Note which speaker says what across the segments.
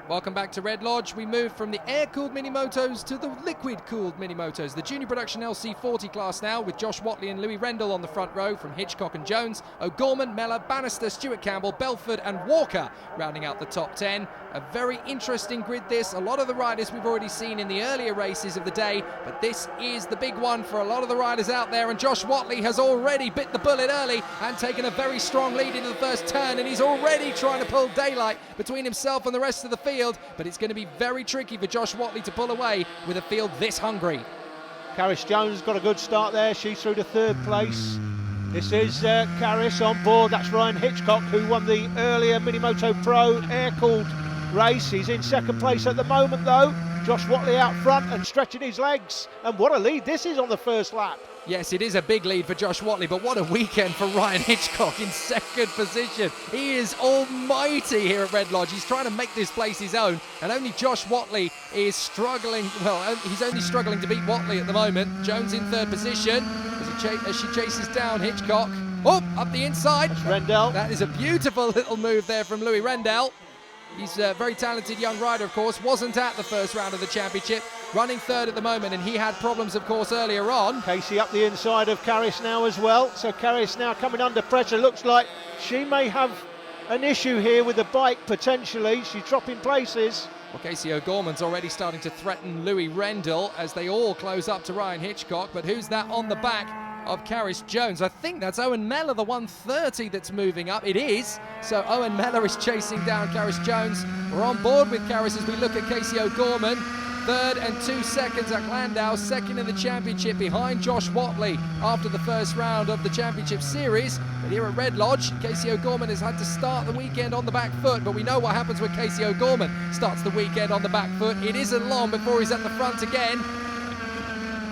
Speaker 1: Welcome back to Red Lodge. We move from the air-cooled mini-motos to the liquid-cooled mini-motos. The junior production LC40 class now, with Josh Watley and Louis Rendell on the front row from Hitchcock and Jones, O'Gorman, Mellor, Bannister, Stuart Campbell, Belford and Walker rounding out the top 10. A very interesting grid this. A lot of the riders we've already seen in the earlier races of the day, but this is the big one for a lot of the riders out there, and Josh Watley has already bit the bullet early and taken a very strong lead into the first turn, and he's already trying to pull daylight between himself and the rest of the field, but it's going to be very tricky for Josh Watley to pull away with a field this hungry.
Speaker 2: Caris Jones got a good start there. She's through to third place. This is Caris on board. That's Ryan Hitchcock, who won the earlier Minimoto Pro air-cooled race. He's in second place at the moment though. Josh Watley out front and stretching his legs, and what a lead this is on the first lap.
Speaker 1: Yes, it is a big lead for Josh Watley, but what a weekend for Ryan Hitchcock in second position. He is almighty here at Red Lodge. He's trying to make this place his own, and only Josh Watley is struggling. Well, he's only struggling to beat Watley at the moment. Jones in third position as she chases down Hitchcock. Oh, up the inside.
Speaker 2: That's Rendell.
Speaker 1: That is a beautiful little move there from Louis Rendell. He's a very talented young rider, of course, wasn't at the first round of the championship, running third at the moment, and he had problems, of course, earlier on.
Speaker 2: Casey up the inside of Caris now as well, so Caris now coming under pressure. Looks like she may have an issue here with the bike, potentially. She's dropping places.
Speaker 1: Well, Casey O'Gorman's already starting to threaten Louis Rendell as they all close up to Ryan Hitchcock, but who's that on the back of Caris Jones? I think that's Owen Mellor, the 130 that's moving up. It is. So Owen Mellor is chasing down Caris Jones. We're on board with Caris as we look at Casey O'Gorman. Third and 2 seconds at Landau, second in the championship behind Josh Watley after the first round of the championship series. But here at Red Lodge, Casey O'Gorman has had to start the weekend on the back foot, but we know what happens when Casey O'Gorman starts the weekend on the back foot. It isn't long before he's at the front again.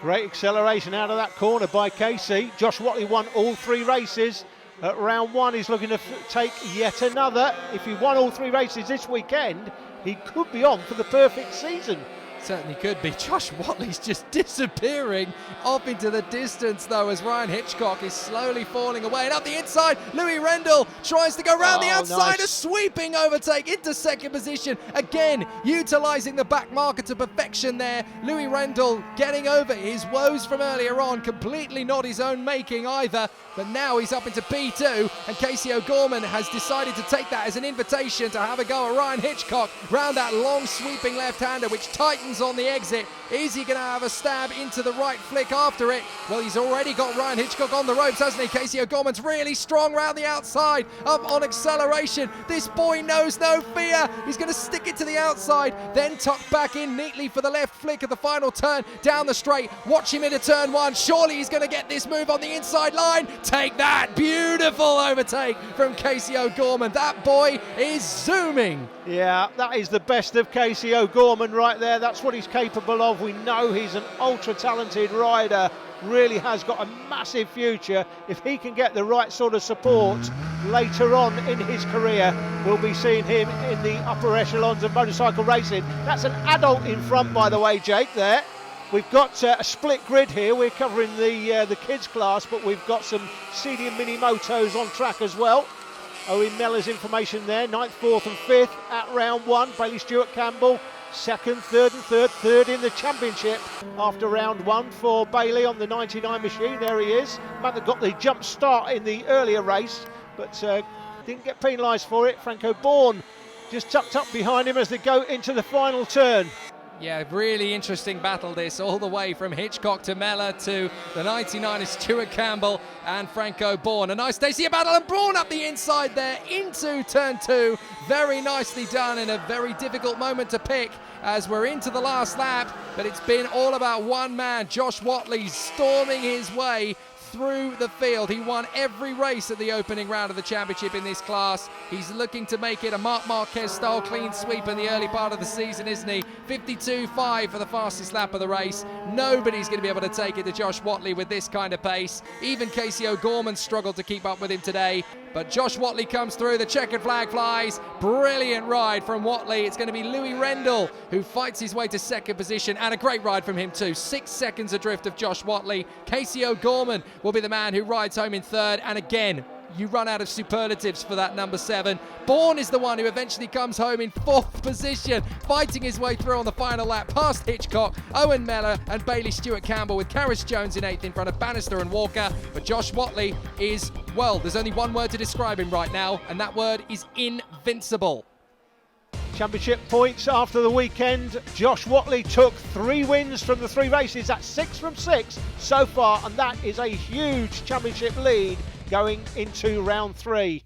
Speaker 2: Great acceleration out of that corner by Casey. Josh Watley won all 3 races. At round 1, he's looking to take yet another. If he won all 3 races this weekend, he could be on for the perfect season.
Speaker 1: Certainly could be. Josh Watley's just disappearing off into the distance though as Ryan Hitchcock is slowly falling away. And up the inside, Louis Rendell tries to go round the outside. Nice. A sweeping overtake into second position. Again, utilising the back marker to perfection there. Louis Rendell getting over his woes from earlier on. Completely not his own making either. But now he's up into P2, and Casey O'Gorman has decided to take that as an invitation to have a go at Ryan Hitchcock round that long sweeping left-hander which tightens on the exit. Is he going to have a stab into the right flick after it? Well, he's already got Ryan Hitchcock on the ropes, hasn't he? Casey O'Gorman's really strong round the outside, up on acceleration. This boy knows no fear. He's going to stick it to the outside, then tuck back in neatly for the left flick of the final turn down the straight. Watch him into turn 1. Surely he's going to get this move on the inside line. Take that. Beautiful overtake from Casey O'Gorman. That boy is zooming.
Speaker 2: Yeah, that is the best of Casey O'Gorman right there. That's what he's capable of. We know he's an ultra-talented rider. Really has got a massive future. If he can get the right sort of support later on in his career, we'll be seeing him in the upper echelons of motorcycle racing. That's an adult in front, by the way, Jake, there. We've got a split grid here. We're covering the kids class, but we've got some CD and mini motos on track as well. Owen Mellor's information there, 9th, 4th and 5th at round 1. Bailey Stuart Campbell, 2nd, 3rd and 3rd, 3rd in the championship after round 1 for Bailey on the 99 machine. There he is. Man that got the jump start in the earlier race, but didn't get penalised for it. Franco Bourne just tucked up behind him as they go into the final turn.
Speaker 1: Yeah, really interesting battle this, all the way from Hitchcock to Mellor to the 99 is Stuart Campbell and Franco Bourne. A nice Stacey battle, and Bourne up the inside there into turn 2. Very nicely done in a very difficult moment to pick as we're into the last lap, but it's been all about one man, Josh Watley, storming his way through the field. He won every race at the opening round of the championship in this class. He's looking to make it a Marc Marquez style clean sweep in the early part of the season, isn't he? 52.5 for the fastest lap of the race. Nobody's going to be able to take it to Josh Watley with this kind of pace. Even Casey O'Gorman struggled to keep up with him today. But Josh Watley comes through, the checkered flag flies. Brilliant ride from Watley. It's going to be Louis Rendell who fights his way to second position, and a great ride from him too. 6 seconds adrift of Josh Watley. Casey O'Gorman will be the man who rides home in third, and again, you run out of superlatives for that number 7. Bourne is the one who eventually comes home in 4th position, fighting his way through on the final lap past Hitchcock, Owen Mellor and Bailey Stewart Campbell, with Carris Jones in 8th in front of Bannister and Walker. But Josh Watley is, well, there's only one word to describe him right now, and that word is invincible.
Speaker 2: Championship points after the weekend. Josh Watley took 3 wins from the 3 races. That's 6 from 6 so far, and that is a huge championship lead going into round 3.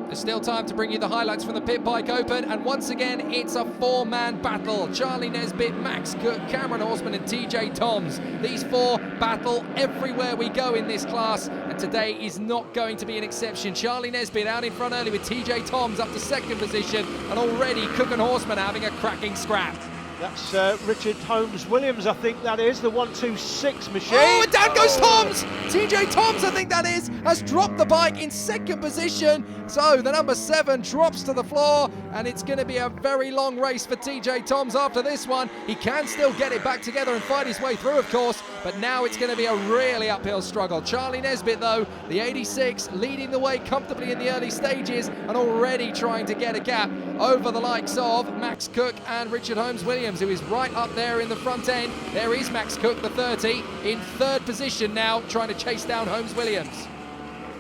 Speaker 1: There's still time to bring you the highlights from the Pit Bike Open, and once again it's a 4-man battle. Charlie Nesbitt, Max Cook, Cameron Horseman and TJ Toms. These 4 battle everywhere we go in this class, and today is not going to be an exception. Charlie Nesbitt out in front early with TJ Toms up to 2nd position, and already Cook and Horseman having a cracking scrap.
Speaker 2: That's Richard Holmes Williams, I think that is, the 126 machine.
Speaker 1: Oh, and down goes Toms! TJ Toms, I think that is, has dropped the bike in 2nd position. So the number 7 drops to the floor, and it's going to be a very long race for TJ Toms after this one. He can still get it back together and fight his way through, of course, but now it's going to be a really uphill struggle. Charlie Nesbitt, though, the 86, leading the way comfortably in the early stages and already trying to get a gap over the likes of Max Cook and Richard Holmes Williams, who is right up there in the front end. There is Max Cook, the 30, in 3rd position now, trying to chase down Holmes Williams.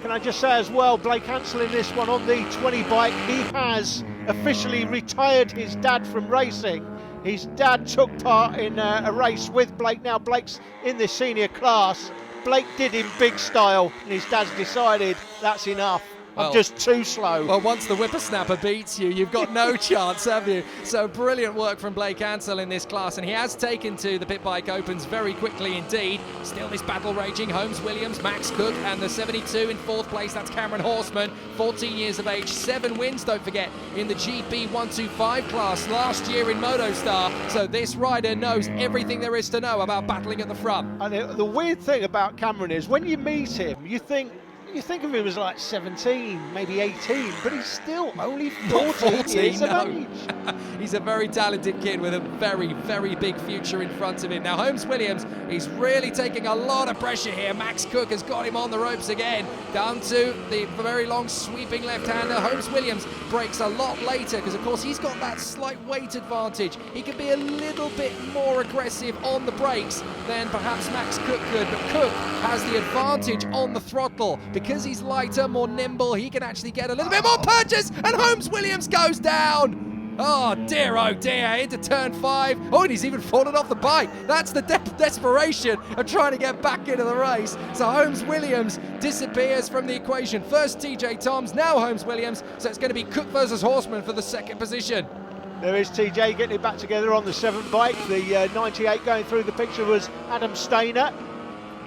Speaker 2: Can I just say as well, Blake Hansel in this one on the 20 bike, he has officially retired his dad from racing. His dad took part in a race with Blake. Now Blake's in the senior class. Blake did in big style, and his dad's decided that's enough. I'm just too slow.
Speaker 1: Well, once the whippersnapper beats you, you've got no chance, have you? So brilliant work from Blake Ansell in this class, and he has taken to the Pit Bike Opens very quickly indeed. Still this battle raging. Holmes Williams, Max Cook, and the 72 in 4th place. That's Cameron Horseman, 14 years of age, 7 wins, don't forget, in the GP 125 class last year in MotoStar. So this rider knows everything there is to know about battling at the front.
Speaker 2: And the weird thing about Cameron is when you meet him, you think of him as like 17, maybe 18, but he's still only 14 years of age.
Speaker 1: He's a very talented kid with a very, very big future in front of him. Now, Holmes Williams, he's really taking a lot of pressure here. Max Cook has got him on the ropes again, down to the very long sweeping left-hander. Holmes Williams breaks a lot later because, of course, he's got that slight weight advantage. He can be a little bit more aggressive on the brakes than perhaps Max Cook could, but Cook has the advantage on the throttle. Because he's lighter, more nimble, he can actually get a little bit more purchase, and Holmes Williams goes down. Oh dear, into turn 5. Oh, and he's even fallen off the bike. That's the desperation of trying to get back into the race. So Holmes Williams disappears from the equation. First TJ Toms, now Holmes Williams. So it's going to be Cook versus Horseman for the 2nd position.
Speaker 2: There is TJ getting it back together on the 7 bike. The 98 going through the picture was Adam Stainer.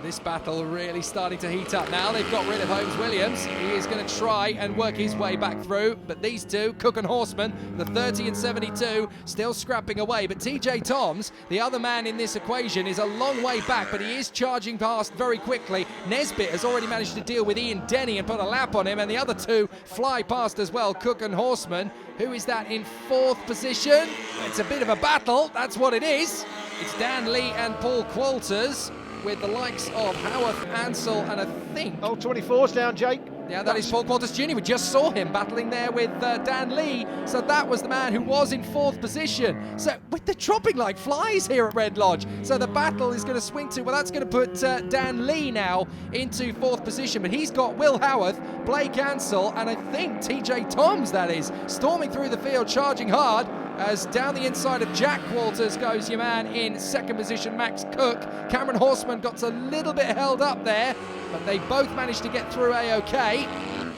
Speaker 1: This battle really starting to heat up now. They've got rid of Holmes Williams. He is going to try and work his way back through. But these two, Cook and Horseman, the 30 and 72, still scrapping away. But TJ Toms, the other man in this equation, is a long way back, but he is charging past very quickly. Nesbitt has already managed to deal with Ian Denny and put a lap on him, and the other two fly past as well, Cook and Horseman. Who is that in 4th position? It's a bit of a battle, that's what it is. It's Dan Lee and Paul Qualters, with the likes of Howarth, Ansell, and I think...
Speaker 2: Oh, 24's down, Jake.
Speaker 1: Yeah, that is Paul Qualters Jr. We just saw him battling there with Dan Lee. So that was the man who was in 4th position. So with the dropping like flies here at Red Lodge. So the battle is going to swing to... Well, that's going to put Dan Lee now into 4th position. But he's got Will Howarth, Blake Ansell, and I think TJ Toms, that is, storming through the field, charging hard. As down the inside of Jack Walters goes your man in 2nd position, Max Cook. Cameron Horseman got a little bit held up there, but they both managed to get through A-OK.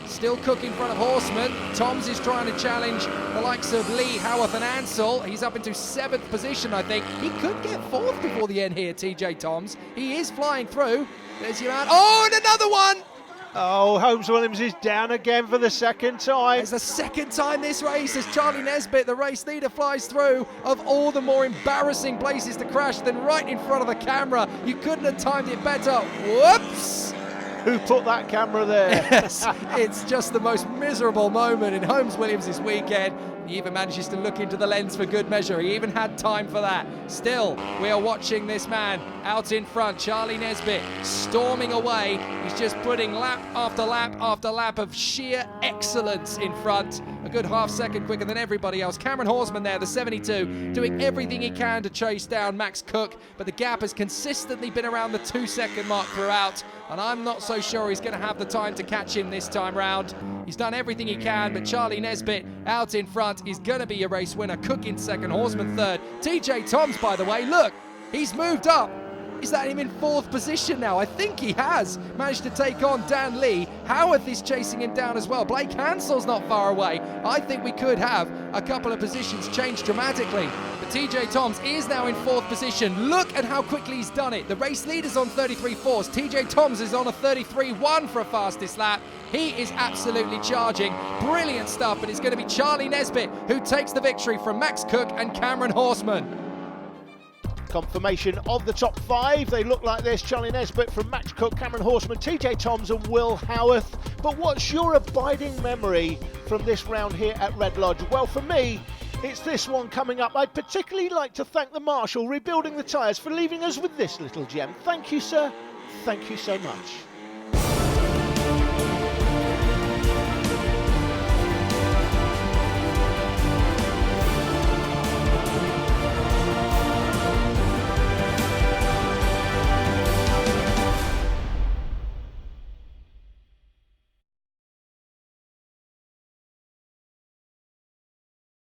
Speaker 1: Still Cook in front of Horseman. Toms is trying to challenge the likes of Lee, Howarth and Ansell. He's up into 7th position, I think. He could get 4th before the end here, TJ Toms. He is flying through. There's your man. Oh, and another one!
Speaker 2: Oh, Holmes Williams is down again for the 2nd time.
Speaker 1: It's the 2nd time this race as Charlie Nesbitt, the race leader, flies through. Of all the more embarrassing places to crash than right in front of the camera. You couldn't have timed it better. Whoops!
Speaker 2: Who put that camera there?
Speaker 1: Yes, it's just the most miserable moment in Holmes-Williams this weekend. He even manages to look into the lens for good measure. He even had time for that. Still, we are watching this man out in front, Charlie Nesbitt, storming away. He's just putting lap after lap after lap of sheer excellence in front. A good half second quicker than everybody else. Cameron Horsman there, the 72, doing everything he can to chase down Max Cook, but the gap has consistently been around the 2-second mark throughout, and I'm not so sure he's going to have the time to catch him this time round. He's done everything he can, but Charlie Nesbitt out in front is going to be a race winner. Cook in second, Horsman third. TJ Toms, by the way, look, he's moved up. Is that him in fourth position now? I think he has managed to take on Dan Lee. Howarth is chasing him down as well. Blake Hansel's not far away. I think we could have a couple of positions change dramatically. But TJ Toms is now in fourth position. Look at how quickly he's done it. The race leader's on 33.4s. TJ Toms is on a 33.1 for a fastest lap. He is absolutely charging. Brilliant stuff, but it's going to be Charlie Nesbitt who takes the victory from Max Cook and Cameron Horsman.
Speaker 2: Confirmation of the top 5. They look like this: Charlie Nesbitt from Max Cook, Cameron Horsman, TJ Toms and Will Howarth. But what's your abiding memory from this round here at Red Lodge? Well, for me, it's this one coming up. I'd particularly like to thank the marshal rebuilding the tyres for leaving us with this little gem. Thank you, sir. Thank you so much.